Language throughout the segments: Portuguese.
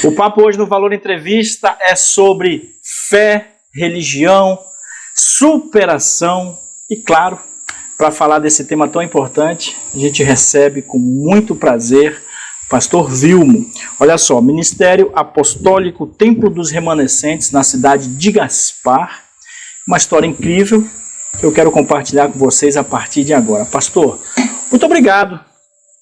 O papo hoje no Valor Entrevista é sobre fé, religião, superação e, claro, para falar desse tema tão importante, a gente recebe com muito prazer o pastor Vilmo. Olha só, Ministério Apostólico Templo dos Remanescentes na cidade de Gaspar. Uma história incrível que eu quero compartilhar com vocês a partir de agora. Pastor, muito obrigado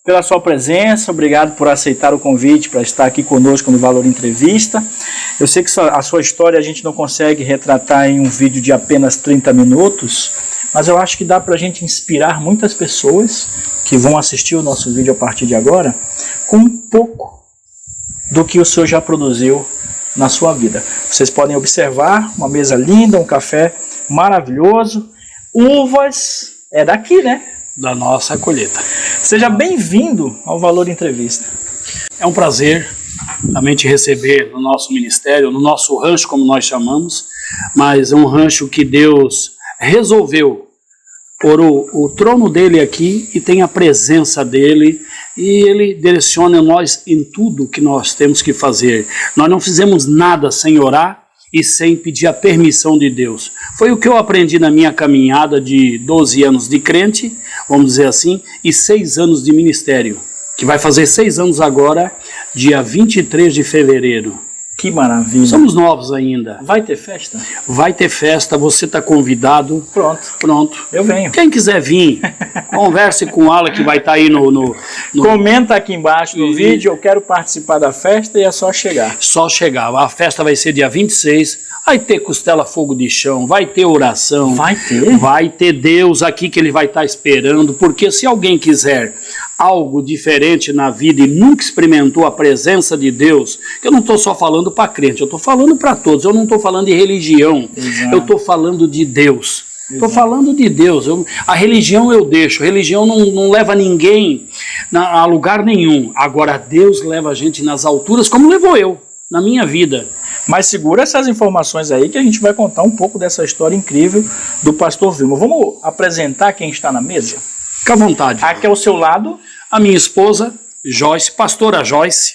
pela sua presença, obrigado por aceitar o convite para estar aqui conosco no Valor Entrevista. Eu sei que a sua história a gente não consegue retratar em um vídeo de apenas 30 minutos, mas eu acho que dá para a gente inspirar muitas pessoas que vão assistir o nosso vídeo a partir de agora com um pouco do que o senhor já produziu na sua vida. Vocês podem observar uma mesa linda, um café maravilhoso, uvas, é daqui, né? Da nossa colheita. Seja bem-vindo ao Valor Entrevista. É um prazer também te receber no nosso ministério, no nosso rancho, como nós chamamos, mas é um rancho que Deus resolveu pôr o trono dele aqui e tem a presença dele e ele direciona nós em tudo que nós temos que fazer. Nós não fizemos nada sem orar e sem pedir a permissão de Deus. Foi o que eu aprendi na minha caminhada de 12 anos de crente, vamos dizer assim, e 6 anos de ministério, que vai fazer 6 anos agora, dia 23 de fevereiro. Que maravilha. Somos novos ainda. Vai ter festa? Vai ter festa, você está convidado. Pronto. Eu venho. Quem quiser vir, converse com ela que vai estar aí no... Comenta aqui embaixo no vídeo, eu quero participar da festa e é só chegar. Só chegar. A festa vai ser dia 26, vai ter costela fogo de chão, vai ter oração. Vai ter? Vai ter Deus aqui que ele vai estar esperando, porque se alguém quiser algo diferente na vida e nunca experimentou a presença de Deus, que eu não estou só falando para crente, eu estou falando para todos, eu não estou falando de religião, eu estou falando de Deus. Estou falando de Deus. A religião eu deixo, a religião não leva ninguém a lugar nenhum. Agora Deus leva a gente nas alturas, como levou eu, na minha vida. Mas segura essas informações aí que a gente vai contar um pouco dessa história incrível do pastor Vilmo. Vamos apresentar quem está na mesa? Fica à vontade. Aqui ao seu lado, a minha esposa, Joyce, pastora Joyce.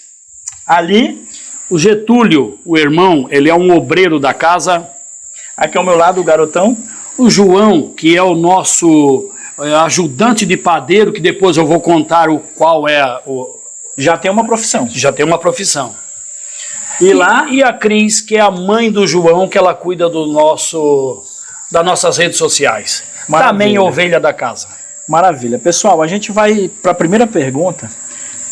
Ali, o Getúlio, o irmão, ele é um obreiro da casa. Aqui ao meu lado, o garotão. O João, que é o nosso ajudante de padeiro, que depois eu vou contar qual é Já tem uma profissão. Já tem uma profissão. E a Cris, que é a mãe do João, que ela cuida das nossas redes sociais. Maravilha. Também ovelha da casa. Maravilha. Pessoal, a gente vai para a primeira pergunta,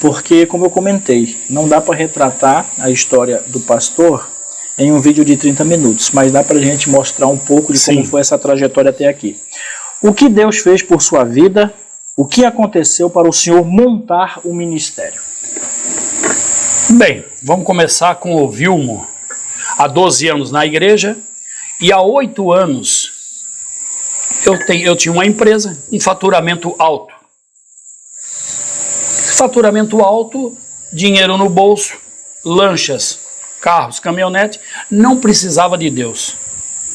porque, como eu comentei, não dá para retratar a história do pastor em um vídeo de 30 minutos, mas dá para a gente mostrar um pouco de como foi essa trajetória até aqui. O que Deus fez por sua vida, o que aconteceu para o senhor montar o ministério? Bem, vamos começar com o Vilmo. Há 12 anos na igreja e há 8 anos eu tinha uma empresa, um faturamento alto. Faturamento alto, dinheiro no bolso, lanchas, carros, caminhonete, não precisava de Deus.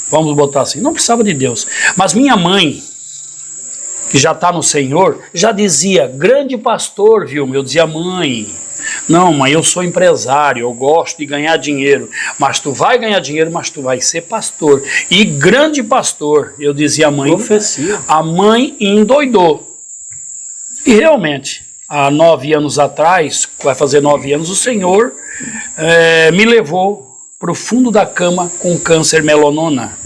Vamos botar assim, não precisava de Deus. Mas minha mãe, que já está no Senhor, já dizia, grande pastor, Vilmo. Eu dizia, mãe, não, mãe, eu sou empresário, eu gosto de ganhar dinheiro, mas tu vai ganhar dinheiro, mas tu vai ser pastor. E grande pastor, eu dizia, mãe, profecia. A mãe endoidou. E realmente, há 9 anos atrás, vai fazer 9 anos, o Senhor me levou para o fundo da cama com câncer melanoma.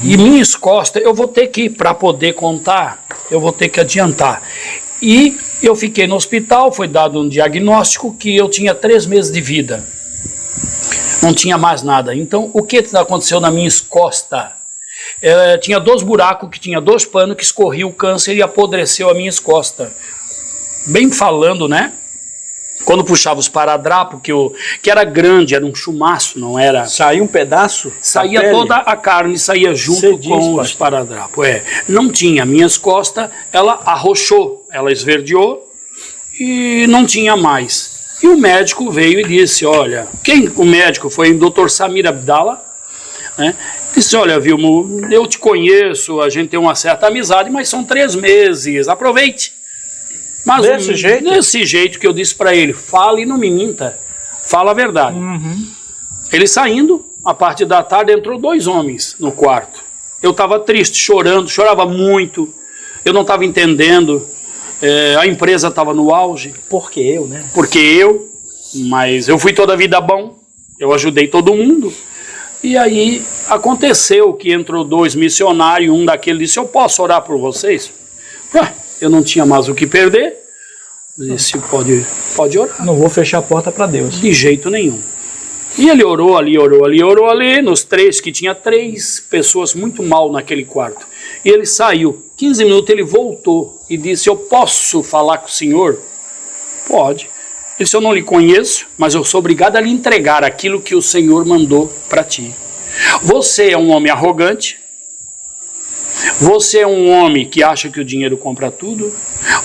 E minhas costas, eu vou ter que, para poder contar, eu vou ter que adiantar. E eu fiquei no hospital, foi dado um diagnóstico que eu tinha 3 meses de vida. Não tinha mais nada. Então, o que aconteceu na minha costas? Tinha 2 buracos, que tinha 2 panos que escorria o câncer e apodreceu a minha costas. Bem falando, né? Quando puxava os paradrapos, que era grande, era um chumaço, não era... Saía um pedaço? Saía toda a carne, saía junto com os paradrapos. Não tinha. Minhas costas, ela arrochou, ela esverdeou e não tinha mais. E o médico veio e disse, olha... O médico foi o Dr. Samir Abdallah, né? Disse, olha, Vilmo, eu te conheço, a gente tem uma certa amizade, mas são 3 meses, aproveite. Mas desse jeito que eu disse para ele, fale e não me minta. Fala a verdade. Ele saindo, a parte da tarde, entrou 2 homens no quarto. Eu estava triste, chorando, chorava muito. Eu não estava entendendo. A empresa estava no auge. Porque eu, né? Porque eu, mas eu fui toda a vida bom. Eu ajudei todo mundo. E aí aconteceu que entrou 2 missionários, um daqueles disse, eu posso orar por vocês? Eu não tinha mais o que perder. Disse, pode orar. Não vou fechar a porta para Deus. De jeito nenhum. E ele orou ali, nos 3, que tinha 3 pessoas muito mal naquele quarto. E ele saiu. 15 minutos ele voltou e disse, eu posso falar com o senhor? Pode. Ele disse, eu não lhe conheço, mas eu sou obrigado a lhe entregar aquilo que o Senhor mandou para ti. Você é um homem arrogante. Você é um homem que acha que o dinheiro compra tudo.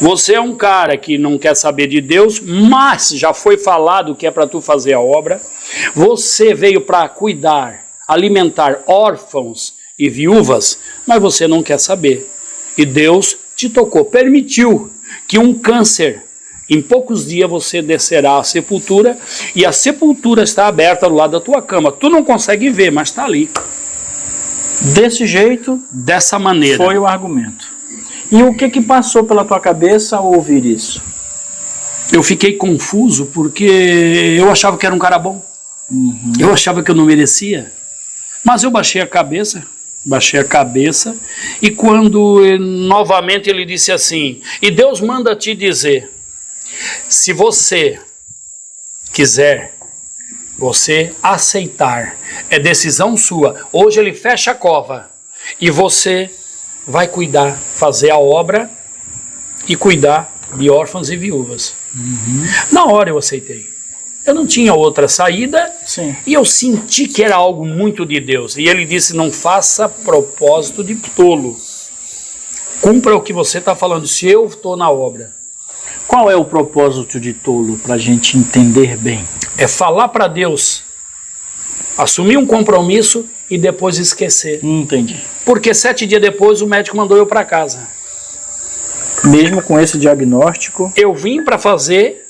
Você é um cara que não quer saber de Deus, mas já foi falado que é para tu fazer a obra. Você veio para cuidar, alimentar órfãos e viúvas, mas você não quer saber. E Deus te tocou, permitiu que um câncer, em poucos dias você descerá à sepultura, e a sepultura está aberta do lado da tua cama. Tu não consegue ver, mas está ali. Desse jeito, dessa maneira. Foi o argumento. E o que passou pela tua cabeça ao ouvir isso? Eu fiquei confuso porque eu achava que era um cara bom. Eu achava que eu não merecia. Mas eu baixei a cabeça, e quando novamente ele disse assim, e Deus manda te dizer, se você quiser, você aceitar, é decisão sua. Hoje ele fecha a cova e você vai cuidar, fazer a obra e cuidar de órfãos e viúvas. Na hora eu aceitei. Eu não tinha outra saída. Sim. E eu senti que era algo muito de Deus. E ele disse, não faça propósito de tolo. Cumpra o que você está falando, se eu estou na obra. Qual é o propósito de tolo, para a gente entender bem? É falar para Deus, assumir um compromisso e depois esquecer. Entendi. Porque 7 dias depois o médico mandou eu para casa. Mesmo com esse diagnóstico? Eu vim para fazer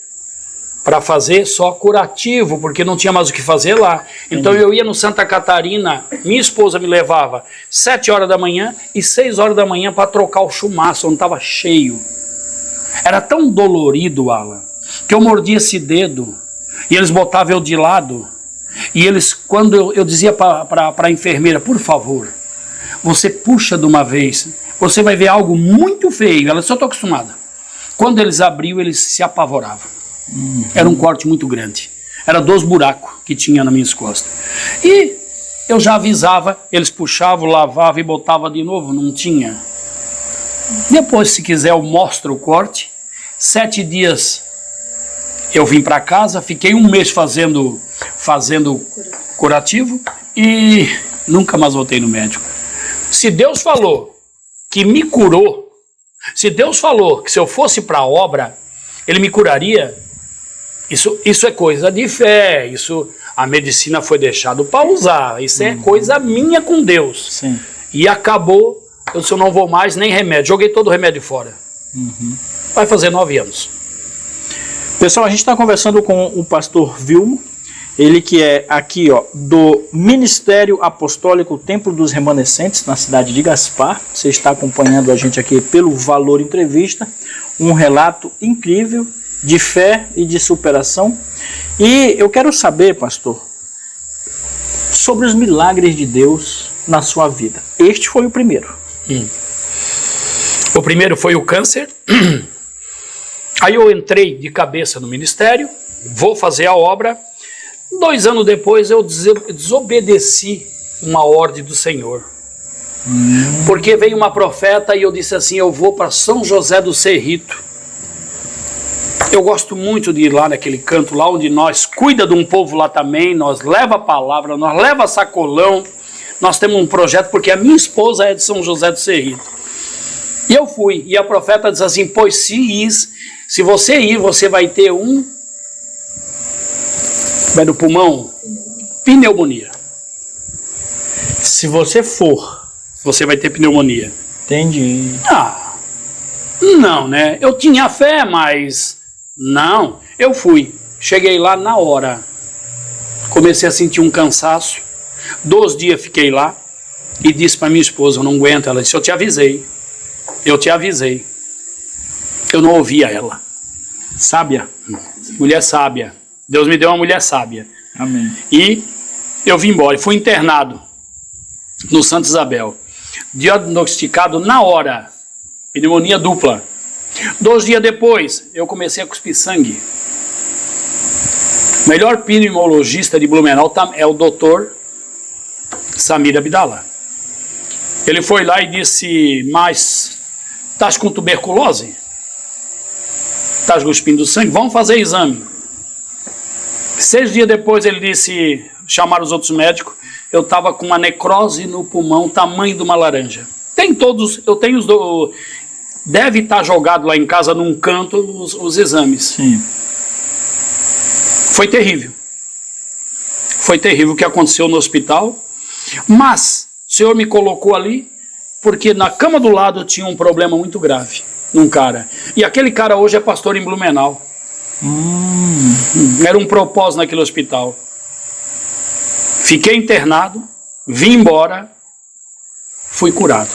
só curativo, porque não tinha mais o que fazer lá. Então eu ia no Santa Catarina, minha esposa me levava 7 horas da manhã e 6 horas da manhã para trocar o chumaço, onde estava cheio. Era tão dolorido, Alan, que eu mordia esse dedo e eles botavam eu de lado. E eles, quando eu dizia para a enfermeira, por favor, você puxa de uma vez, você vai ver algo muito feio. Ela disse, eu estou acostumada. Quando eles abriam, eles se apavoravam. Era um corte muito grande. Era 2 buracos que tinha nas minhas costas. E eu já avisava, eles puxavam, lavavam e botavam de novo, não tinha. Depois, se quiser, eu mostro o corte. 7 dias eu vim para casa, fiquei 1 mês fazendo curativo e nunca mais voltei no médico. Se Deus falou que me curou, se Deus falou que se eu fosse para a obra, Ele me curaria, isso é coisa de fé, isso a medicina foi deixada para usar, isso é coisa minha com Deus. Sim. E acabou, eu disse, eu não vou mais nem remédio, joguei todo o remédio fora. Vai fazer 9 anos. Pessoal, a gente está conversando com o pastor Vilmo, ele que é aqui do Ministério Apostólico Templo dos Remanescentes, na cidade de Gaspar. Você está acompanhando a gente aqui pelo Valor Entrevista, um relato incrível de fé e de superação. E eu quero saber, pastor, sobre os milagres de Deus na sua vida. Este foi o primeiro. O primeiro foi o câncer. Aí eu entrei de cabeça no ministério, vou fazer a obra. 2 anos depois eu desobedeci uma ordem do Senhor. Porque veio uma profeta e eu disse assim, eu vou para São José do Cerrito. Eu gosto muito de ir lá naquele canto, lá onde nós cuida de um povo lá também, nós leva a palavra, nós leva sacolão, nós temos um projeto, porque a minha esposa é de São José do Cerrito. E eu fui, e a profeta disse assim, pois se você ir, você vai ter vai no pulmão, pneumonia. Se você for, você vai ter pneumonia. Entendi. Não, né? Eu tinha fé, mas não. Eu fui. Cheguei lá na hora. Comecei a sentir um cansaço. 2 dias fiquei lá e disse para minha esposa, eu não aguento. Ela disse, eu te avisei. Eu te avisei. Eu não ouvia ela. Sábia. Mulher sábia. Deus me deu uma mulher sábia. Amém. E eu vim embora. Fui internado no Santa Isabel. Diagnosticado na hora. Pneumonia dupla. 2 dias depois, eu comecei a cuspir sangue. O melhor pneumologista de Blumenau é o doutor Samir Abdala. Ele foi lá e disse, mas estás com tuberculose? Estás cuspindo sangue? Vamos fazer exame. 6 dias depois ele disse, chamaram os outros médicos, eu estava com uma necrose no pulmão, tamanho de uma laranja. Tem todos, eu tenho os dois, deve estar jogado lá em casa num canto os exames. Sim. Foi terrível. Foi terrível o que aconteceu no hospital, mas o Senhor me colocou ali, porque na cama do lado eu tinha um problema muito grave, num cara. E aquele cara hoje é pastor em Blumenau. Era um propósito naquele hospital. Fiquei internado, vim embora, fui curado.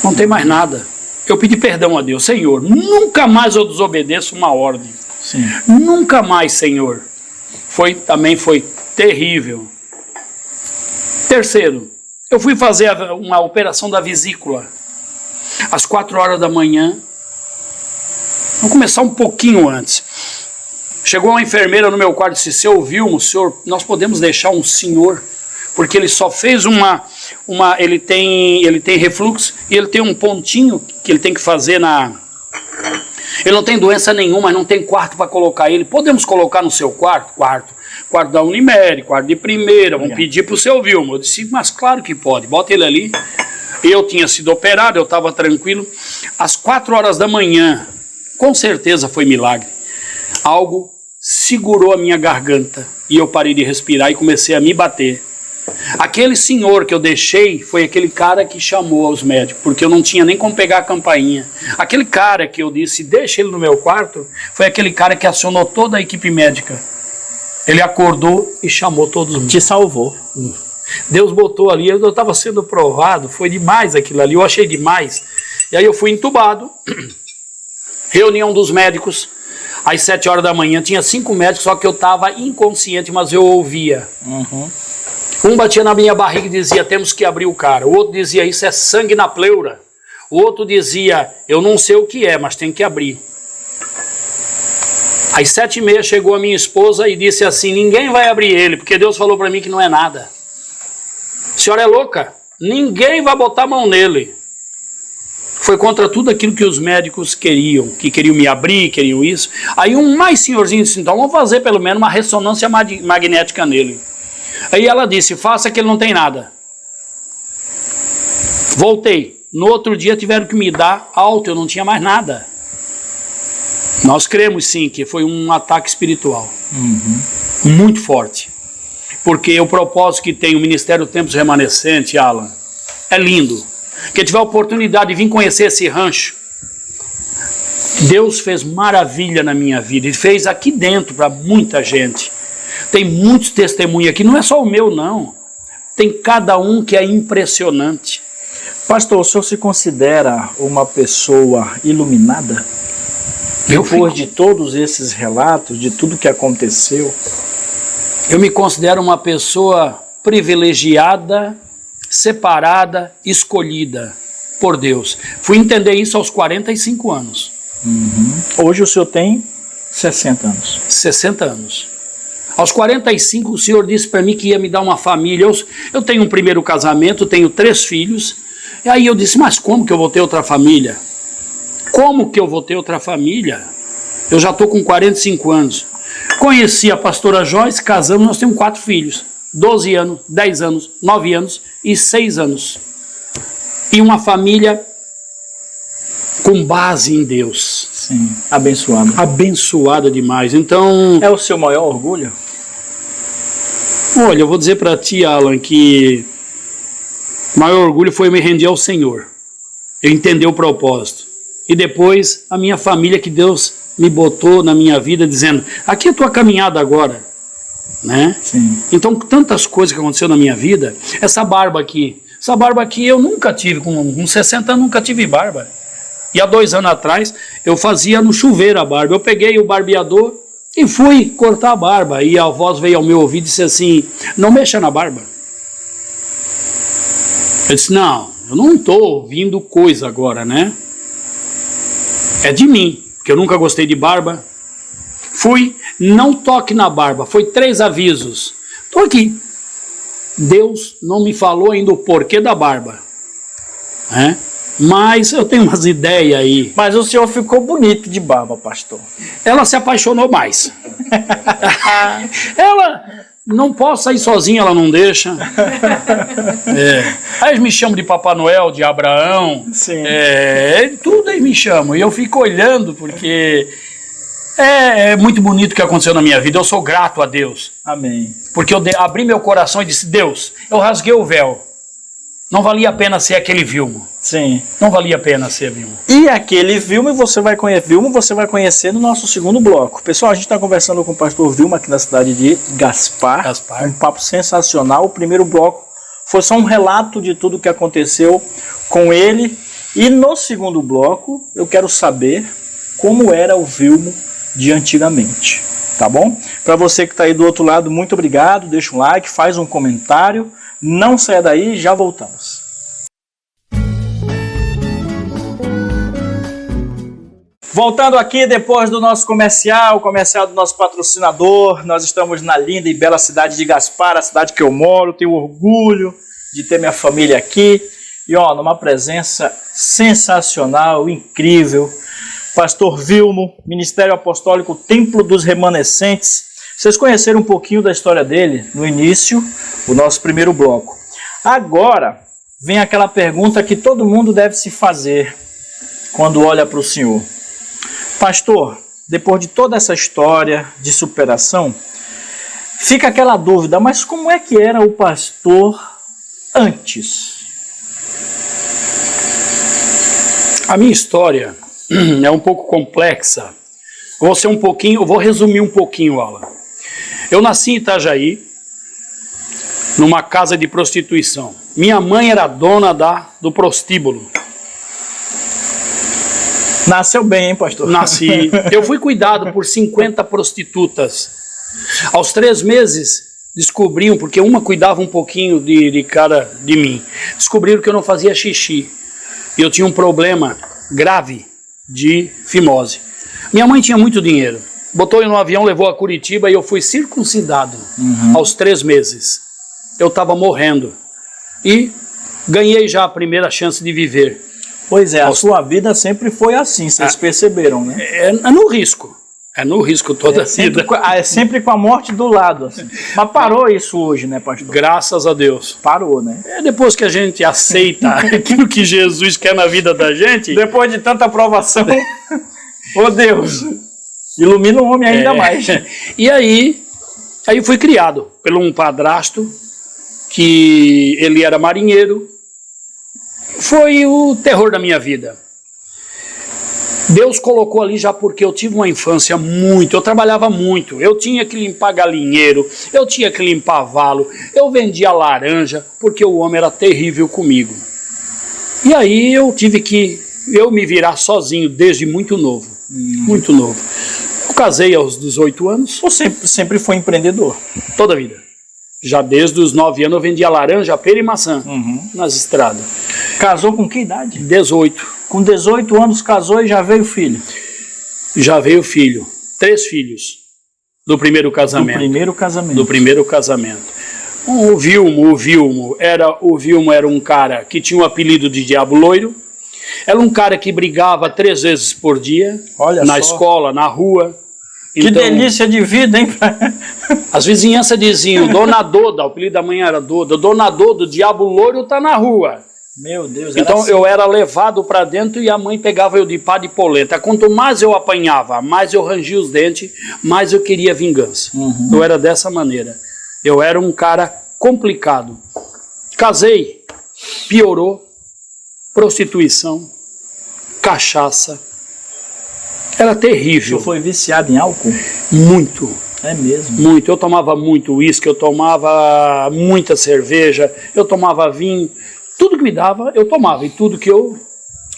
Não tem mais nada. Eu pedi perdão a Deus. Senhor, nunca mais eu desobedeço uma ordem. Sim. Nunca mais, Senhor. Também foi terrível. Terceiro, eu fui fazer uma operação da vesícula. Às 4 horas da manhã. Vamos começar um pouquinho antes. Chegou uma enfermeira no meu quarto e disse, seu Vilmo, senhor, nós podemos deixar um senhor, porque ele só fez ele tem refluxo e ele tem um pontinho que ele tem que fazer ele não tem doença nenhuma, mas não tem quarto para colocar ele. Podemos colocar no seu quarto? Quarto da Unimed, quarto de primeira, vamos pedir para o seu Vilmo. Eu disse, mas claro que pode, bota ele ali. Eu tinha sido operado, eu estava tranquilo. Às 4 horas da manhã, com certeza foi milagre. Algo segurou a minha garganta e eu parei de respirar e comecei a me bater. Aquele senhor que eu deixei foi aquele cara que chamou os médicos, porque eu não tinha nem como pegar a campainha. Aquele cara que eu disse, deixa ele no meu quarto, foi aquele cara que acionou toda a equipe médica. Ele acordou e chamou todos os médicos. Te salvou. Deus botou ali, eu estava sendo provado, foi demais aquilo ali, eu achei demais. E aí eu fui entubado, reunião dos médicos, às 7 horas da manhã, tinha 5 médicos, só que eu estava inconsciente, mas eu ouvia. Um batia na minha barriga e dizia, temos que abrir o cara. O outro dizia, isso é sangue na pleura. O outro dizia, eu não sei o que é, mas tem que abrir. Às 7h30 chegou a minha esposa e disse assim, ninguém vai abrir ele, porque Deus falou para mim que não é nada. A senhora é louca? Ninguém vai botar a mão nele. Foi contra tudo aquilo que os médicos queriam, que queriam me abrir, queriam isso. Aí um mais senhorzinho disse, então vamos fazer pelo menos uma ressonância magnética nele. Aí ela disse, faça que ele não tem nada. Voltei. No outro dia tiveram que me dar alta, eu não tinha mais nada. Nós cremos sim que foi um ataque espiritual. Muito forte. Porque o propósito que tem o Ministério Tempos Remanescentes, Alan, é lindo. Quem tiver a oportunidade de vir conhecer esse rancho, Deus fez maravilha na minha vida. E fez aqui dentro para muita gente. Tem muitos testemunhos aqui, não é só o meu não. Tem cada um que é impressionante. Pastor, o senhor se considera uma pessoa iluminada? Depois de todos esses relatos, de tudo que aconteceu? Eu me considero uma pessoa privilegiada, separada, escolhida por Deus. Fui entender isso aos 45 anos. Hoje o senhor tem 60 anos. 60 anos. Aos 45 o Senhor disse para mim que ia me dar uma família. Eu tenho um primeiro casamento, tenho 3 filhos. E aí eu disse, mas como que eu vou ter outra família? Como que eu vou ter outra família? Eu já estou com 45 anos. Conheci a pastora Joyce, casamos, nós temos 4 filhos. 12 anos, 10 anos, 9 anos e 6 anos. E uma família com base em Deus. Sim, abençoada. Abençoada demais. Então... É o seu maior orgulho? Olha, eu vou dizer para ti, Alan, que o maior orgulho foi me render ao Senhor. Eu entendi o propósito. E depois a minha família que Deus me botou na minha vida dizendo, aqui é a tua caminhada agora. né? Sim. Então, tantas coisas que aconteceram na minha vida. Essa barba aqui eu nunca tive, com 60 anos nunca tive barba. E há 2 anos atrás eu fazia no chuveiro a barba. Eu peguei o barbeador e fui cortar a barba. E a voz veio ao meu ouvido e disse assim: não mexa na barba. Eu disse: não, eu não estou ouvindo coisa agora, né? É de mim, porque eu nunca gostei de barba. Fui, não toque na barba. Foi 3 avisos. Estou aqui. Deus não me falou ainda o porquê da barba, né? Mas eu tenho umas ideias aí. Mas o senhor ficou bonito de barba, pastor. Ela se apaixonou mais. Ela não posso sair sozinha, ela não deixa. Aí eles me chamam de Papai Noel, de Abraão. Sim. Tudo aí me chamam. E eu fico olhando porque é muito bonito o que aconteceu na minha vida. Eu sou grato a Deus. Amém. Porque eu abri meu coração e disse: Deus, eu rasguei o véu. Não valia a pena ser aquele Vilmo. Sim. Não valia a pena ser Vilmo. E aquele Vilmo você vai conhecer no nosso segundo bloco. Pessoal, a gente está conversando com o pastor Vilmo aqui na cidade de Gaspar. Um papo sensacional. O primeiro bloco foi só um relato de tudo que aconteceu com ele. E no segundo bloco eu quero saber como era o Vilmo de antigamente. Tá bom? Para você que está aí do outro lado, muito obrigado. Deixa um like, faz um comentário. Não saia daí, já voltamos. Voltando aqui depois do nosso comercial do nosso patrocinador, nós estamos na linda e bela cidade de Gaspar, a cidade que eu moro, tenho orgulho de ter minha família aqui, e numa presença sensacional, incrível, pastor Vilmo, Ministério Apostólico Templo dos Remanescentes. Vocês conheceram um pouquinho da história dele no início, o nosso primeiro bloco. Agora vem aquela pergunta que todo mundo deve se fazer quando olha para o Senhor. Pastor, depois de toda essa história de superação, fica aquela dúvida, mas como é que era o pastor antes? A minha história é um pouco complexa. Vou resumir um pouquinho, Alan. Eu nasci em Itajaí, numa casa de prostituição. Minha mãe era dona do prostíbulo. Nasceu bem, hein, pastor? Nasci. Eu fui cuidado por 50 prostitutas. Aos 3 meses, descobriam, porque uma cuidava um pouquinho de mim, descobriram que eu não fazia xixi. E eu tinha um problema grave de fimose. Minha mãe tinha muito dinheiro. Botou eu no avião, levou a Curitiba e eu fui circuncidado aos 3 meses. Eu estava morrendo. E ganhei já a primeira chance de viver. Pois é, a sua vida sempre foi assim, vocês perceberam, né? É no risco. É no risco toda a vida. É sempre com a morte do lado. Assim. Mas parou isso hoje, né, pastor? Graças a Deus. Parou, né? Depois que a gente aceita aquilo que Jesus quer na vida da gente. Depois de tanta aprovação. Oh Deus, ilumina o homem ainda mais. E aí eu fui criado por um padrasto, que ele era marinheiro. Foi o terror da minha vida. Deus colocou ali já porque eu tive uma infância eu trabalhava muito, eu tinha que limpar galinheiro, eu tinha que limpar valo, eu vendia laranja, porque o homem era terrível comigo. E aí eu tive que me virar sozinho desde muito novo, muito novo. Eu casei aos 18 anos. Você sempre foi empreendedor? Toda a vida. Já desde os 9 anos eu vendia laranja, pera e maçã nas estradas. Casou com que idade? 18. Com 18 anos casou e já veio filho? Já veio filho. 3 filhos do primeiro casamento. Do primeiro casamento. O Vilmo era um cara que tinha o apelido de Diabo Loiro. Era um cara que brigava 3 vezes por dia. Olha na só. Escola, na rua. Que então, delícia de vida, hein? As vizinhanças diziam: Dona Doda, o apelido da mãe era Doda, Dona Doda, o Diabo Loiro tá na rua. Meu Deus, então assim. Eu era levado para dentro e a mãe pegava eu de pá de polenta. Quanto mais eu apanhava, mais eu rangia os dentes, mais eu queria vingança. Eu era dessa maneira. Eu era um cara complicado. Casei, piorou, prostituição, cachaça. Era terrível. Você foi viciado em álcool? Muito. É mesmo? Muito. Eu tomava muito uísque, eu tomava muita cerveja, eu tomava vinho. Tudo que me dava, eu tomava. E tudo que eu...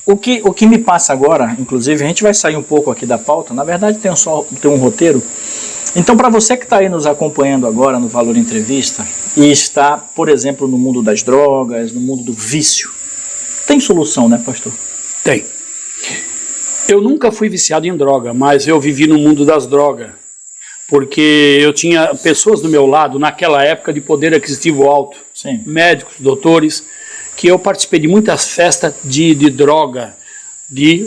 O que me passa agora, inclusive, a gente vai sair um pouco aqui da pauta, na verdade tem um roteiro. Então, para você que está aí nos acompanhando agora no Valor Entrevista e está, por exemplo, no mundo das drogas, no mundo do vício, tem solução, né, pastor? Tem. Eu nunca fui viciado em droga, mas eu vivi no mundo das drogas, porque eu tinha pessoas do meu lado, naquela época de poder aquisitivo alto, Sim. médicos, doutores, que eu participei de muitas festas de droga, de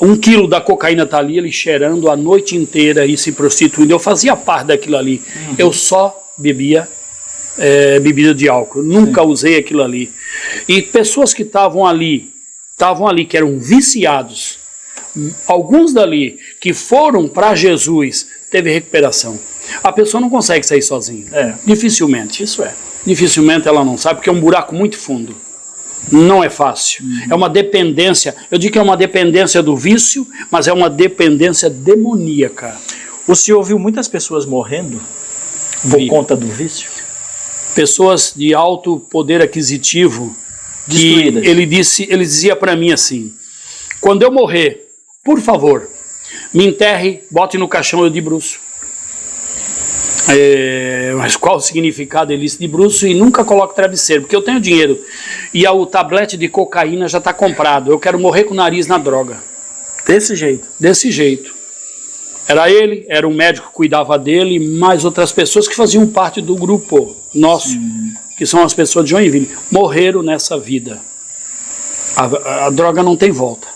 1 quilo da cocaína tá ali, ele cheirando a noite inteira e se prostituindo. Eu fazia parte daquilo ali. Eu só bebia bebida de álcool. Nunca usei aquilo ali. E pessoas que estavam ali, que eram viciados, alguns dali que foram para Jesus, teve recuperação. A pessoa não consegue sair sozinha. Dificilmente. Isso é. Dificilmente ela não sabe, porque é um buraco muito fundo. Não é fácil. É uma dependência. Eu digo que é uma dependência do vício, mas é uma dependência demoníaca. O senhor viu muitas pessoas morrendo por conta do vício? Pessoas de alto poder aquisitivo, destruídas. Ele dizia para mim assim: quando eu morrer, por favor, me enterre, bote no caixão eu de bruço. Mas qual o significado? Ele disse de bruço e nunca coloque travesseiro, porque eu tenho dinheiro e o tablete de cocaína já está comprado. Eu quero morrer com o nariz na droga. Desse jeito? Desse jeito. Era ele, era um médico que cuidava dele, mais outras pessoas que faziam parte do grupo nosso, que são as pessoas de Joinville, morreram nessa vida. A droga não tem volta.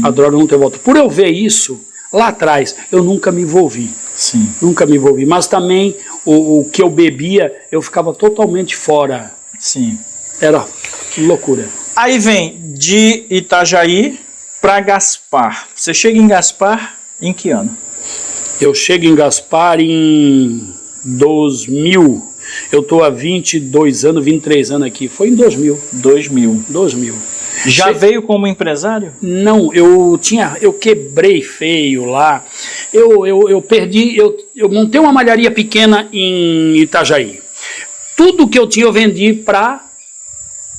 A droga não tem volta. Por eu ver isso, lá atrás, eu nunca me envolvi. Sim. Nunca me envolvi. Mas também o que eu bebia, eu ficava totalmente fora. Sim. Era loucura. Aí vem de Itajaí para Gaspar. Você chega em Gaspar em que ano? Eu chego em Gaspar em 2000. Eu estou há 22 anos, 23 anos aqui. Foi em 2000. 2000. Já veio como empresário? Não, eu quebrei feio lá. Eu perdi, eu montei uma malharia pequena em Itajaí. Tudo que eu tinha eu vendi para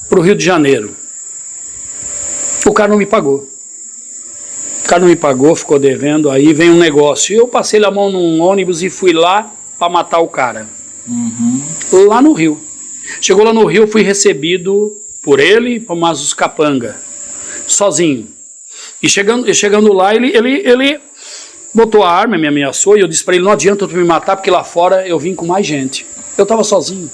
o Rio de Janeiro. O cara não me pagou. O cara não me pagou, ficou devendo, aí vem um negócio. Eu passei a mão num ônibus e fui lá para matar o cara. Lá no Rio. Chegou lá no Rio, fui recebido por ele, por Mazus Capanga, sozinho. E chegando lá, ele botou a arma, me ameaçou, e eu disse para ele, não adianta tu me matar, porque lá fora eu vim com mais gente. Eu estava sozinho.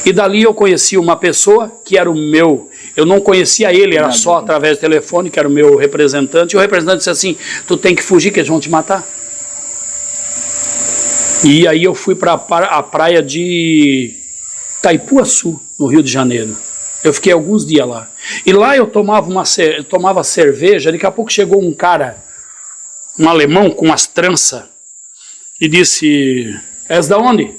E dali eu conheci uma pessoa que era o meu, eu não conhecia ele, era só através do telefone, que era o meu representante, e o representante disse assim, tu tem que fugir que eles vão te matar. E aí eu fui para a praia de Itaipuaçu, no Rio de Janeiro. Eu fiquei alguns dias lá. E lá eu tomava cerveja, daqui a pouco chegou um cara, um alemão com umas tranças, e disse, és da onde?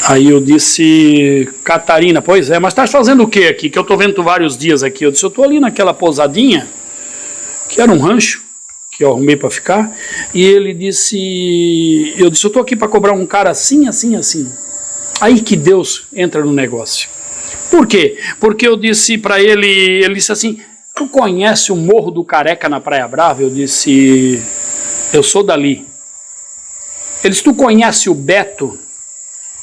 Aí eu disse, Catarina, pois é, mas estás fazendo o que aqui? Que eu estou vendo tu vários dias aqui. Eu disse, eu estou ali naquela pousadinha, que era um rancho, que eu arrumei para ficar, e ele disse, eu estou aqui para cobrar um cara assim, assim, assim. Aí que Deus entra no negócio. Por quê? Porque eu disse para ele disse assim, tu conhece o Morro do Careca na Praia Brava? Eu disse, eu sou dali. Ele disse, tu conhece o Beto?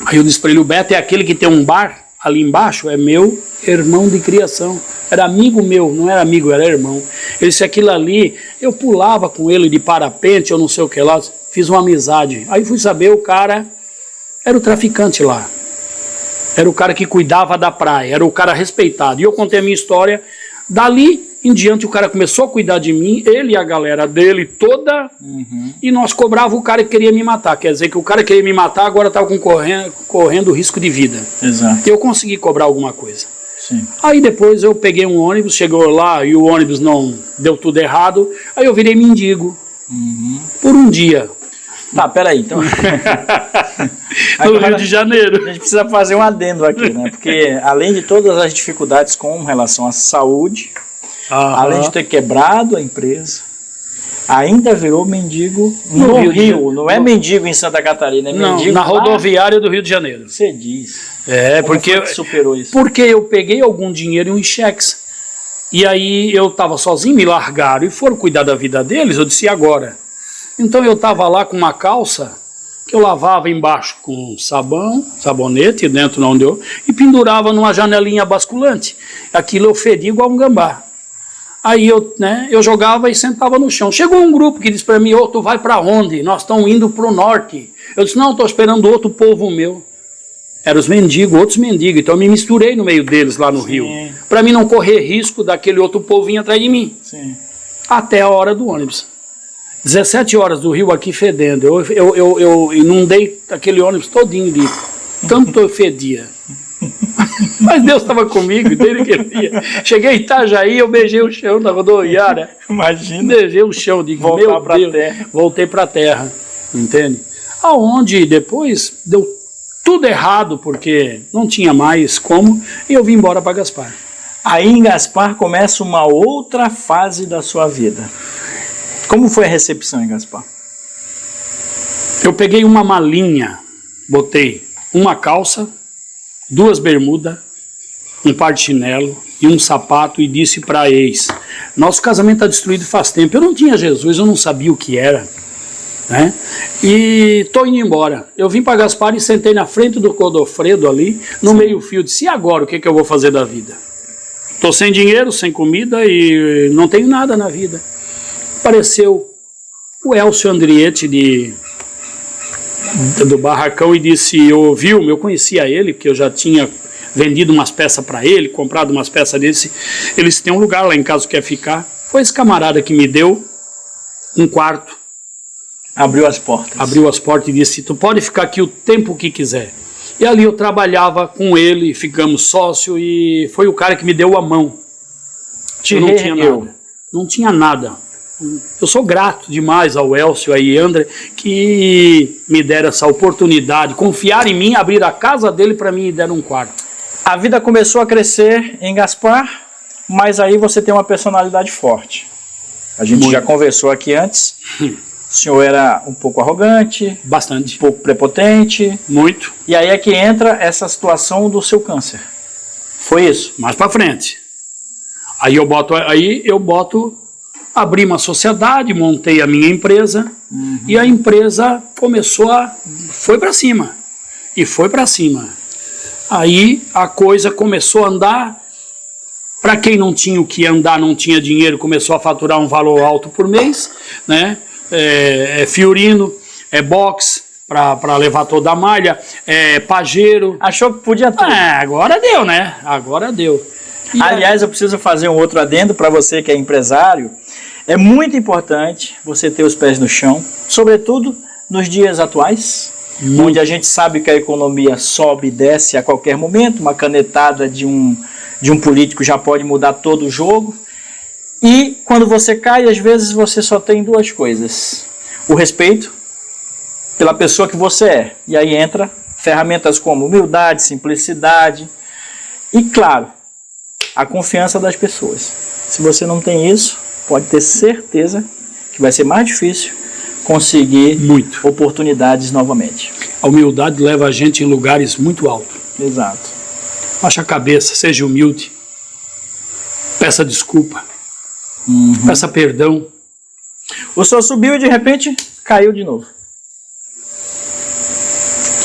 Aí eu disse para ele, o Beto é aquele que tem um bar ali embaixo, é meu irmão de criação. Era amigo meu, não era amigo, era irmão. Ele disse, aquilo ali, eu pulava com ele de parapente, ou não sei o que lá, fiz uma amizade. Aí fui saber, o cara era o traficante lá. Era o cara que cuidava da praia, era o cara respeitado. E eu contei a minha história. Dali em diante o cara começou a cuidar de mim, ele e a galera dele toda, e nós cobrava o cara que queria me matar. Quer dizer que o cara que queria me matar agora estava correndo risco de vida. Exato. Eu consegui cobrar alguma coisa. Sim. Aí depois eu peguei um ônibus, chegou lá e o ônibus não deu tudo errado. Aí eu virei mendigo. Por um dia. Tá, peraí, então. No Rio de Janeiro. A gente precisa fazer um adendo aqui, né? Porque além de todas as dificuldades com relação à saúde, além de ter quebrado a empresa, Ainda virou mendigo no Rio. Não é mendigo em Santa Catarina, é mendigo na rodoviária do Rio de Janeiro. Você diz. Porque você superou isso? Porque eu peguei algum dinheiro em cheques. E aí eu estava sozinho, me largaram e foram cuidar da vida deles. Eu disse, e agora? Então eu estava lá com uma calça que eu lavava embaixo com sabão, sabonete, dentro não deu, e pendurava numa janelinha basculante. Aquilo eu fedia igual um gambá. Aí eu jogava e sentava no chão. Chegou um grupo que disse para mim, tu vai para onde? Nós estamos indo para o norte. Eu disse, não, estou esperando outro povo meu. Eram os mendigos, outros mendigos. Então eu me misturei no meio deles lá no Rio. Para mim não correr risco daquele outro povo vir atrás de mim. Sim. Até a hora do ônibus. 17 horas do Rio aqui fedendo. Eu inundei aquele ônibus todinho de tanto eu fedia. Mas Deus estava comigo, dele queria. Cheguei em Itajaí, eu beijei o chão da rodoviária. Imagina. Beijei o chão, digo, voltar para a terra. Voltei para a terra, entende? Aonde depois deu tudo errado, porque não tinha mais como, e eu vim embora para Gaspar. Aí em Gaspar começa uma outra fase da sua vida. Como foi a recepção em Gaspar? Eu peguei uma malinha, botei uma calça, 2 bermudas, um par de chinelo e um sapato e disse para a ex, nosso casamento está destruído faz tempo. Eu não tinha Jesus, eu não sabia o que era, né? E estou indo embora. Eu vim para Gaspar e sentei na frente do Godofredo ali, no meio-fio, disse, e agora o que eu vou fazer da vida? Estou sem dinheiro, sem comida e não tenho nada na vida. Apareceu o Elcio Andrietti do Barracão e disse, eu conhecia ele, porque eu já tinha vendido umas peças para ele, comprado umas peças desse, eles têm um lugar lá em casa que quer ficar. Foi esse camarada que me deu um quarto. Abriu as portas. Abriu as portas e disse, tu pode ficar aqui o tempo que quiser. E ali eu trabalhava com ele, ficamos sócios e foi o cara que me deu a mão. Eu não tinha nada. Não tinha nada. Eu sou grato demais ao Elcio e ao André que me deram essa oportunidade, confiar em mim, abrir a casa dele para mim e deram um quarto. A vida começou a crescer em Gaspar, mas aí você tem uma personalidade forte. A gente já conversou aqui antes. O senhor era um pouco arrogante. Bastante. Um pouco prepotente. Muito. E aí é que entra essa situação do seu câncer. Foi isso? Mais para frente. Aí eu boto abri uma sociedade, montei a minha empresa, e a empresa foi para cima, e foi para cima. Aí a coisa começou a andar, para quem não tinha o que andar, não tinha dinheiro, começou a faturar um valor alto por mês, né? Fiorino, box, para levar toda a malha, pajeiro. Achou que podia tudo. Agora deu, né? Agora deu. Aliás, eu preciso fazer um outro adendo para você que é empresário. É muito importante você ter os pés no chão, sobretudo nos dias atuais, onde a gente sabe que a economia sobe e desce a qualquer momento, uma canetada de um político já pode mudar todo o jogo. E quando você cai, às vezes você só tem 2 coisas. O respeito pela pessoa que você é. E aí entra ferramentas como humildade, simplicidade e, claro, a confiança das pessoas. Se você não tem isso, pode ter certeza que vai ser mais difícil conseguir oportunidades novamente. A humildade leva a gente em lugares muito altos. Exato. Baixa a cabeça, seja humilde. Peça desculpa. Peça perdão. O senhor subiu e de repente caiu de novo.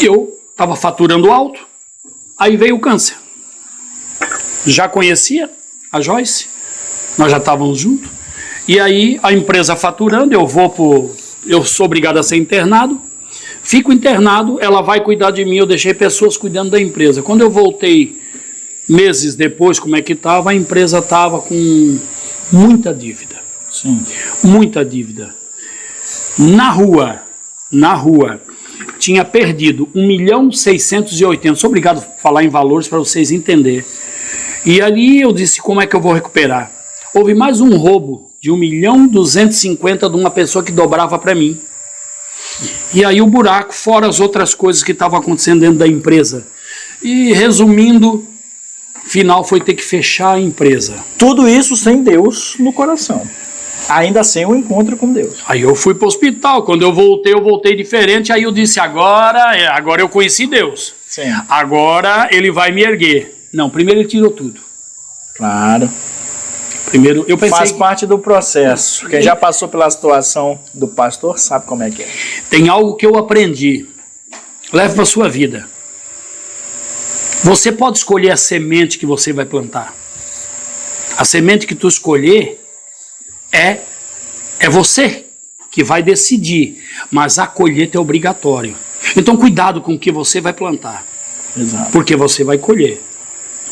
Eu estava faturando alto, aí veio o câncer. Já conhecia a Joyce, nós já estávamos juntos. E aí a empresa faturando, eu sou obrigado a ser internado, fico internado, ela vai cuidar de mim, eu deixei pessoas cuidando da empresa. Quando eu voltei, meses depois, como é que estava, a empresa estava com muita dívida. Sim. Muita dívida. Na rua, tinha perdido 1.680.000, sou obrigado a falar em valores para vocês entenderem. E ali eu disse, como é que eu vou recuperar? Houve mais um roubo de 1.250.000 de uma pessoa que dobrava para mim. E aí o buraco, fora as outras coisas que estavam acontecendo dentro da empresa. E resumindo, final foi ter que fechar a empresa. Tudo isso sem Deus no coração. Ainda sem o encontro com Deus. Aí eu fui para o hospital. Quando eu voltei diferente. Aí eu disse, agora eu conheci Deus. Sim. Agora ele vai me erguer. Não, primeiro ele tirou tudo. Claro. Primeiro eu pensei... Faz parte do processo. Quem já passou pela situação do pastor sabe como é que é. Tem algo que eu aprendi. Leve para a sua vida. Você pode escolher a semente que você vai plantar. A semente que tu escolher é você que vai decidir. Mas a colheita é obrigatório. Então cuidado com o que você vai plantar. Exato. Porque você vai colher.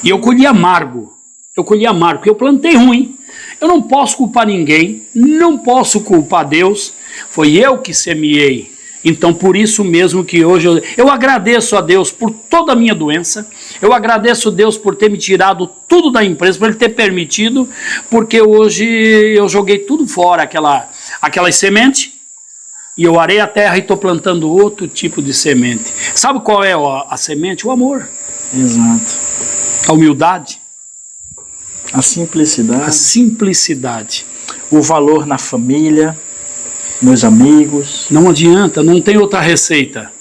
E eu colhi amargo. Porque eu plantei ruim. Eu não posso culpar ninguém, não posso culpar Deus. Foi eu que semeei. Então por isso mesmo que hoje eu agradeço a Deus por toda a minha doença. Eu agradeço a Deus por ter me tirado tudo da empresa, por Ele ter permitido. Porque hoje eu joguei tudo fora, aquelas sementes. E eu arei a terra e estou plantando outro tipo de semente. Sabe qual é a semente? O amor. Exato. A humildade. A simplicidade. A simplicidade. O valor na família, nos amigos. Não adianta, não tem outra receita.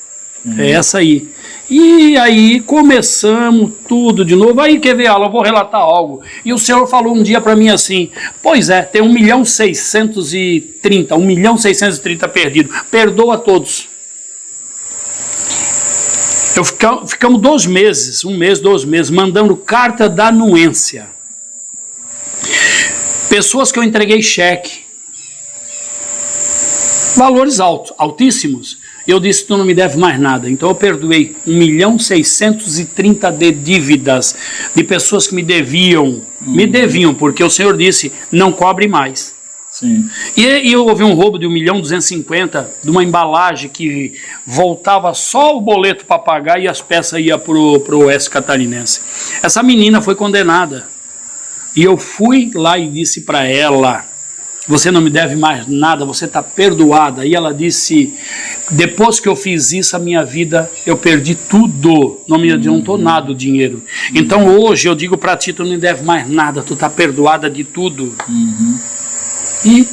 É essa aí. E aí começamos tudo de novo. Aí quer ver, eu vou relatar algo. E o Senhor falou um dia para mim assim, pois é, tem 1.630 perdido. Perdoa a todos. Ficamos 2 meses, 1 mês, 2 meses, mandando carta da anuência. Pessoas que eu entreguei cheque. Valores altíssimos. Eu disse, tu não me deve mais nada. Então eu perdoei 1.630 de dívidas de pessoas que me deviam. Me deviam, porque o Senhor disse, não cobre mais. Sim. E houve um roubo de 1.250.000 de uma embalagem que voltava só o boleto para pagar e as peças iam para o Oeste Catarinense. Essa menina foi condenada. E eu fui lá e disse para ela, você não me deve mais nada, você está perdoada. E ela disse, depois que eu fiz isso, a minha vida, eu perdi tudo. Não me adiantou nada o dinheiro. Então hoje eu digo para ti, tu não me deve mais nada, tu está perdoada de tudo. E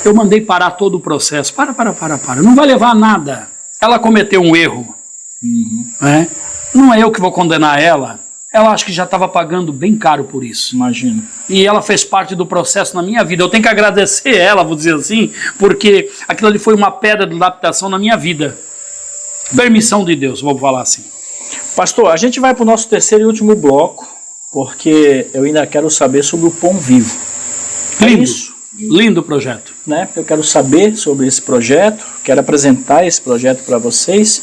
eu mandei parar todo o processo. Para. Não vai levar a nada. Ela cometeu um erro. Né? Não é eu que vou condenar ela. Ela acha que já estava pagando bem caro por isso. Imagino. E ela fez parte do processo na minha vida. Eu tenho que agradecer ela, vou dizer assim, porque aquilo ali foi uma pedra de adaptação na minha vida. Permissão de Deus, vou falar assim. Pastor, a gente vai para o nosso terceiro e último bloco, porque eu ainda quero saber sobre o Pão Vivo. Lindo, É isso? lindo projeto. Né? Eu quero saber sobre esse projeto, quero apresentar esse projeto para vocês,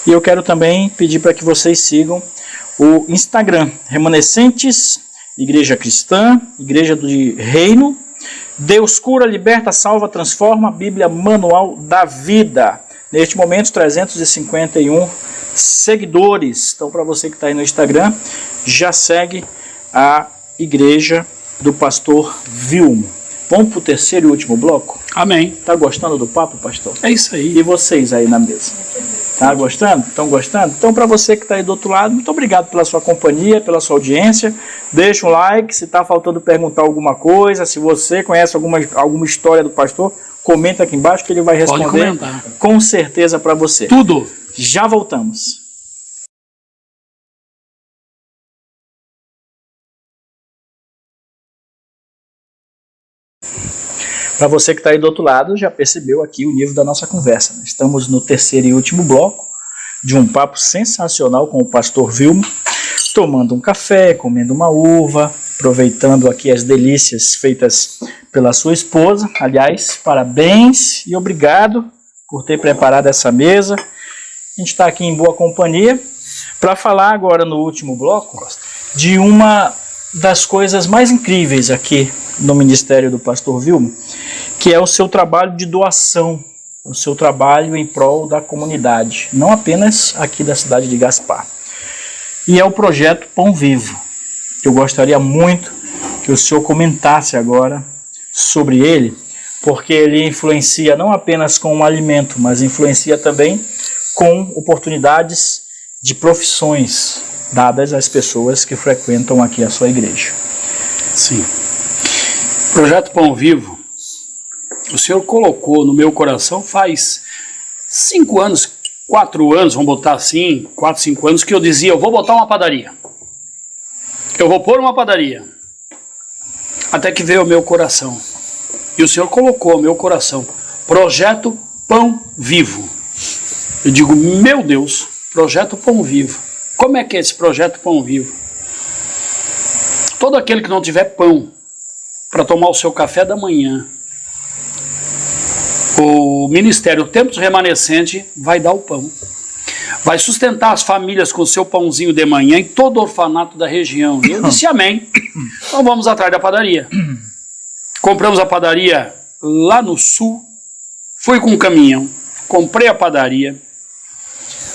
e eu quero também pedir para que vocês sigam o Instagram, Remanescentes, Igreja Cristã, Igreja do Reino, Deus cura, liberta, salva, transforma, Bíblia Manual da Vida. Neste momento, 351 seguidores. Então, para você que está aí no Instagram, já segue a Igreja do Pastor Vilmo. Vamos para o terceiro e último bloco? Amém. Tá gostando do papo, pastor? É isso aí. E vocês aí na mesa? Tá gostando? Estão gostando? Então, para você que está aí do outro lado, muito obrigado pela sua companhia, pela sua audiência. Deixa um like, se está faltando perguntar alguma coisa, se você conhece alguma história do pastor, comenta aqui embaixo que ele vai responder com certeza para você. Tudo. Já voltamos. Para você que está aí do outro lado, já percebeu aqui o nível da nossa conversa. Estamos no terceiro e último bloco de um papo sensacional com o pastor Vilmo, tomando um café, comendo uma uva, aproveitando aqui as delícias feitas pela sua esposa. Aliás, parabéns e obrigado por ter preparado essa mesa. A gente está aqui em boa companhia para falar agora no último bloco de uma das coisas mais incríveis aqui no ministério do pastor Vilmo, que é o seu trabalho de doação, o seu trabalho em prol da comunidade, não apenas aqui da cidade de Gaspar. E é o projeto Pão Vivo. Eu gostaria muito que o senhor comentasse agora sobre ele, porque ele influencia não apenas com o alimento, mas influencia também com oportunidades de profissões dadas às pessoas que frequentam aqui a sua igreja. Sim. O projeto Pão Vivo o Senhor colocou no meu coração faz 5 anos, 4 anos, vamos botar assim, 4, 5 anos, que eu dizia, eu vou botar uma padaria. Eu vou pôr uma padaria. Até que veio o meu coração. E o Senhor colocou no meu coração, Projeto Pão Vivo. Eu digo, meu Deus, Projeto Pão Vivo. Como é que é esse Projeto Pão Vivo? Todo aquele que não tiver pão para tomar o seu café da manhã, o Ministério Tempos Remanescente vai dar o pão. Vai sustentar as famílias com o seu pãozinho de manhã em todo o orfanato da região. E eu disse amém. Então vamos atrás da padaria. Compramos a padaria lá no sul. Fui com um caminhão. Comprei a padaria.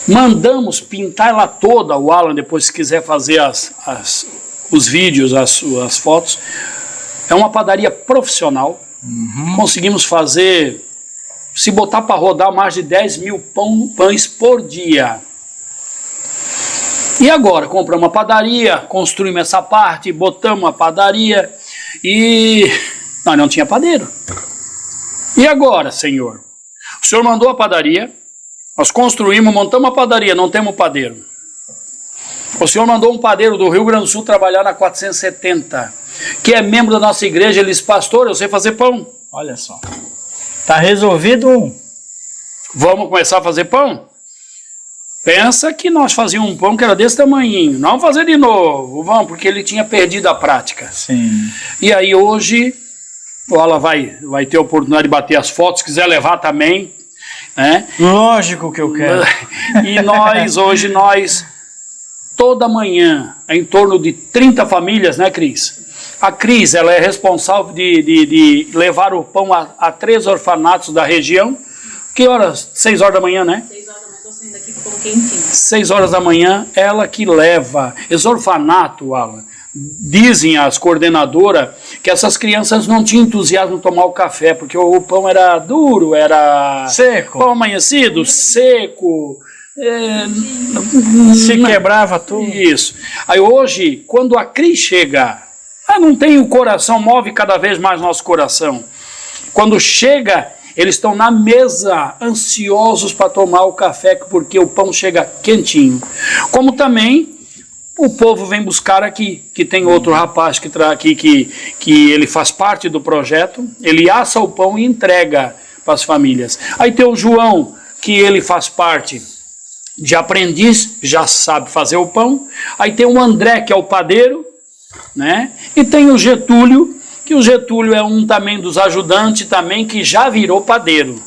Mandamos pintar ela toda. O Alan, depois, se quiser fazer os vídeos, as fotos. É uma padaria profissional. Conseguimos fazer... Se botar para rodar mais de 10 mil pães por dia. E agora, compramos uma padaria, construímos essa parte, botamos a padaria e nós não tinha padeiro. E agora, Senhor? O Senhor mandou a padaria, nós construímos, montamos a padaria, não temos padeiro. O Senhor mandou um padeiro do Rio Grande do Sul trabalhar na 470, que é membro da nossa igreja. Ele disse, pastor, eu sei fazer pão. Olha só. Tá resolvido. Vamos começar a fazer pão? Pensa que nós fazíamos um pão que era desse tamanhinho. Não fazer de novo, vamos, porque ele tinha perdido a prática. Sim. E aí hoje, ela vai ter a oportunidade de bater as fotos, se quiser levar também. Né? Lógico que eu quero. E hoje, toda manhã, em torno de 30 famílias, né, Cris? A Cris, ela é responsável de levar o pão a 3 orfanatos da região. Que horas? 6 horas da manhã, né? 6 horas da manhã, estou saindo daqui com pão quentinho. 6 horas da manhã, ela que leva. Esse orfanato, Alan, dizem as coordenadoras que essas crianças não tinham entusiasmo em tomar o café, porque o pão era duro, era... Seco. Pão amanhecido, seco... Se quebrava tudo. Isso. Aí hoje, quando a Cris chega... não tem o coração, move cada vez mais nosso coração. Quando chega, eles estão na mesa, ansiosos para tomar o café, porque o pão chega quentinho. Como também o povo vem buscar aqui, que tem outro rapaz que ele faz parte do projeto, ele assa o pão e entrega para as famílias. Aí tem o João, que ele faz parte de aprendiz, já sabe fazer o pão. Aí tem o André, que é o padeiro, né? E tem o Getúlio, que o Getúlio é um também dos ajudantes também, que já virou padeiro.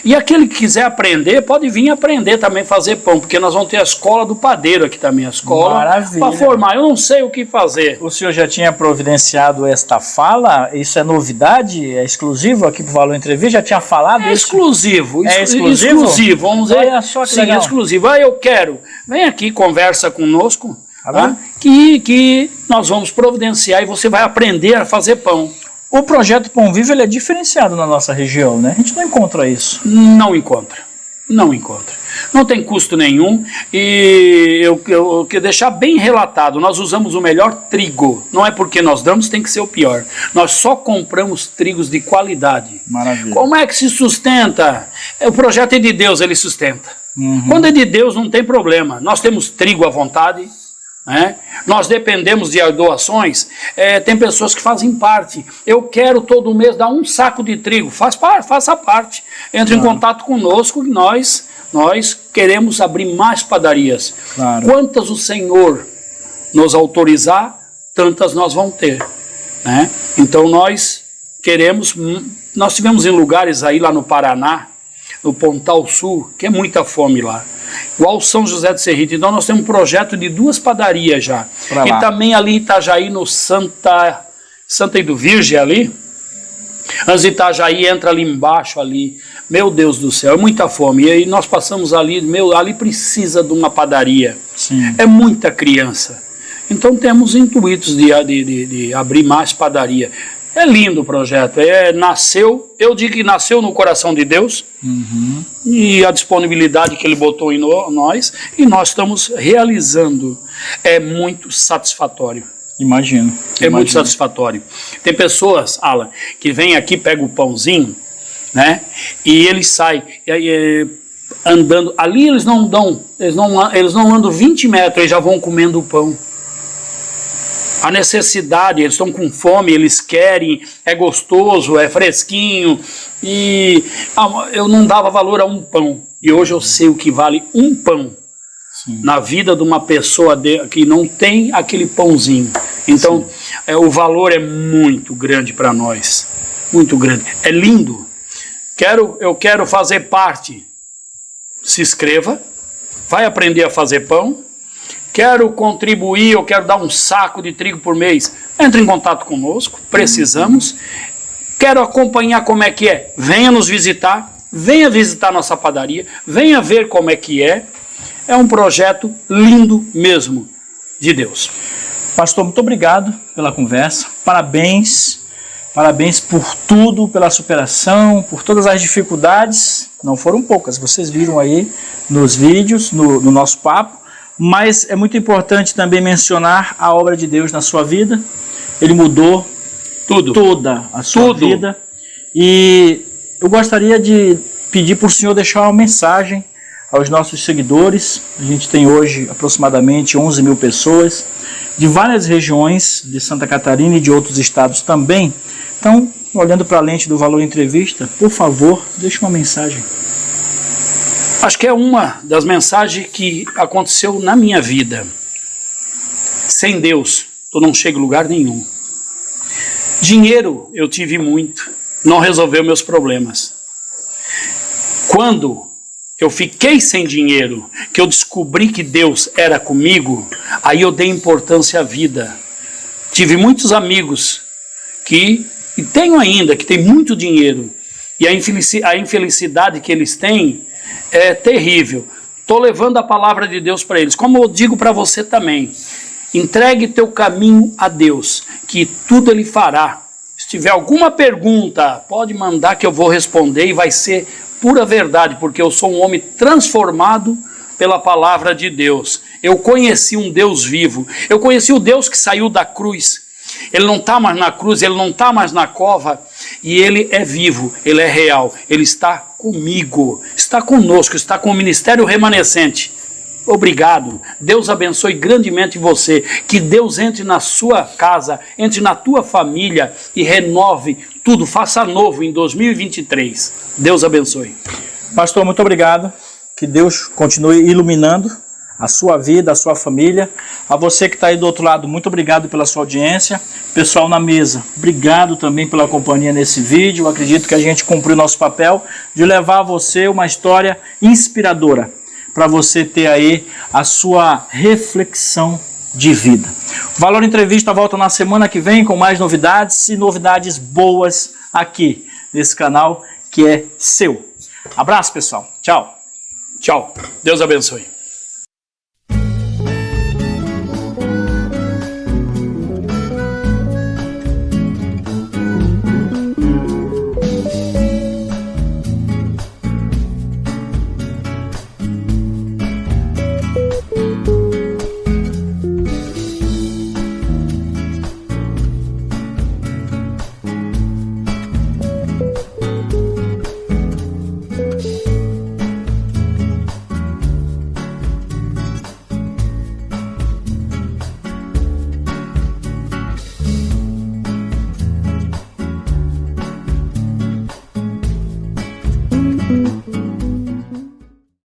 E aquele que quiser aprender, pode vir aprender também a fazer pão, porque nós vamos ter a escola do padeiro aqui também, a escola para formar. Eu não sei o que fazer. O senhor já tinha providenciado esta fala? Isso é novidade? É exclusivo aqui para o Valor Entrevista? Já tinha falado isso? Exclusivo. É exclusivo? Exclusivo, vamos dizer. Olha só que sim, legal. Exclusivo. Eu quero. Vem aqui, conversa conosco. Tá? Que nós vamos providenciar e você vai aprender a fazer pão. O projeto Pão Vivo ele é diferenciado na nossa região, né? A gente não encontra isso. Não encontra. Não tem custo nenhum. E eu quero deixar bem relatado, nós usamos o melhor trigo. Não é porque nós damos, tem que ser o pior. Nós só compramos trigos de qualidade. Maravilha. Como é que se sustenta? O projeto é de Deus, ele sustenta. Quando é de Deus, não tem problema. Nós temos trigo à vontade. Né? Nós dependemos de doações. Tem pessoas que fazem parte. Eu quero todo mês dar um saco de trigo. Faça parte. Entre em contato conosco, que nós queremos abrir mais padarias. Claro. Quantas o Senhor nos autorizar, tantas nós vamos ter. Né? Então nós queremos. Nós tivemos em lugares aí lá no Paraná, no Pontal Sul, que é muita fome lá. Igual São José do Cerrito. Então nós temos um projeto de 2 padarias já. E também ali em Itajaí, no Santa do Virgem ali. Antes de Itajaí, entra ali embaixo ali. Meu Deus do céu, é muita fome. E aí nós passamos ali, ali precisa de uma padaria. Sim. É muita criança. Então temos intuitos de abrir mais padaria. É lindo o projeto, eu digo que nasceu no coração de Deus, e a disponibilidade que Ele botou em nós, e nós estamos realizando. É muito satisfatório. Imagino. É muito satisfatório. Tem pessoas, Alan, que vêm aqui, pegam o pãozinho, né? E ele sai andando. Ali eles não andam 20 metros, eles já vão comendo o pão. A necessidade, eles estão com fome, eles querem, é gostoso, é fresquinho, e eu não dava valor a um pão, e hoje eu sei o que vale um pão. Sim. Na vida de uma pessoa que não tem aquele pãozinho. Então, o valor é muito grande para nós, muito grande, é lindo. Eu quero fazer parte. Se inscreva, vai aprender a fazer pão. Quero contribuir, eu quero dar um saco de trigo por mês. Entre em contato conosco, precisamos. Quero acompanhar como é que é. Venha nos visitar, venha visitar nossa padaria, venha ver como é que é. É um projeto lindo mesmo, de Deus. Pastor, muito obrigado pela conversa. Parabéns. Parabéns por tudo, pela superação, por todas as dificuldades. Não foram poucas, vocês viram aí nos vídeos, no nosso papo. Mas é muito importante também mencionar a obra de Deus na sua vida. Ele mudou toda a sua vida. E eu gostaria de pedir para o senhor deixar uma mensagem aos nossos seguidores. A gente tem hoje aproximadamente 11 mil pessoas, de várias regiões de Santa Catarina e de outros estados também. Então, olhando para a lente do Valor Entrevista, por favor, deixe uma mensagem. Acho que é uma das mensagens que aconteceu na minha vida. Sem Deus, tu não chega a lugar nenhum. Dinheiro eu tive muito, não resolveu meus problemas. Quando eu fiquei sem dinheiro, que eu descobri que Deus era comigo, aí eu dei importância à vida. Tive muitos amigos e tenho ainda, que tem muito dinheiro, e a infelicidade que eles têm é terrível. Estou levando a palavra de Deus para eles, como eu digo para você também. Entregue teu caminho a Deus, que tudo Ele fará. Se tiver alguma pergunta, pode mandar que eu vou responder, e vai ser pura verdade, porque eu sou um homem transformado pela palavra de Deus. Eu conheci um Deus vivo, eu conheci o Deus que saiu da cruz. Ele não está mais na cruz, ele não está mais na cova, e ele é vivo, ele é real, ele está comigo, está conosco, está com o ministério remanescente. Obrigado, Deus abençoe grandemente você, que Deus entre na sua casa, entre na tua família e renove tudo, faça novo em 2023. Deus abençoe. Pastor, muito obrigado, que Deus continue iluminando a sua vida, a sua família. A você que está aí do outro lado, muito obrigado pela sua audiência. Pessoal na mesa, obrigado também pela companhia nesse vídeo. Eu acredito que a gente cumpriu o nosso papel de levar a você uma história inspiradora, para você ter aí a sua reflexão de vida. O Valor Entrevista volta na semana que vem com mais novidades, e novidades boas aqui nesse canal que é seu. Abraço, pessoal. Tchau. Tchau. Deus abençoe.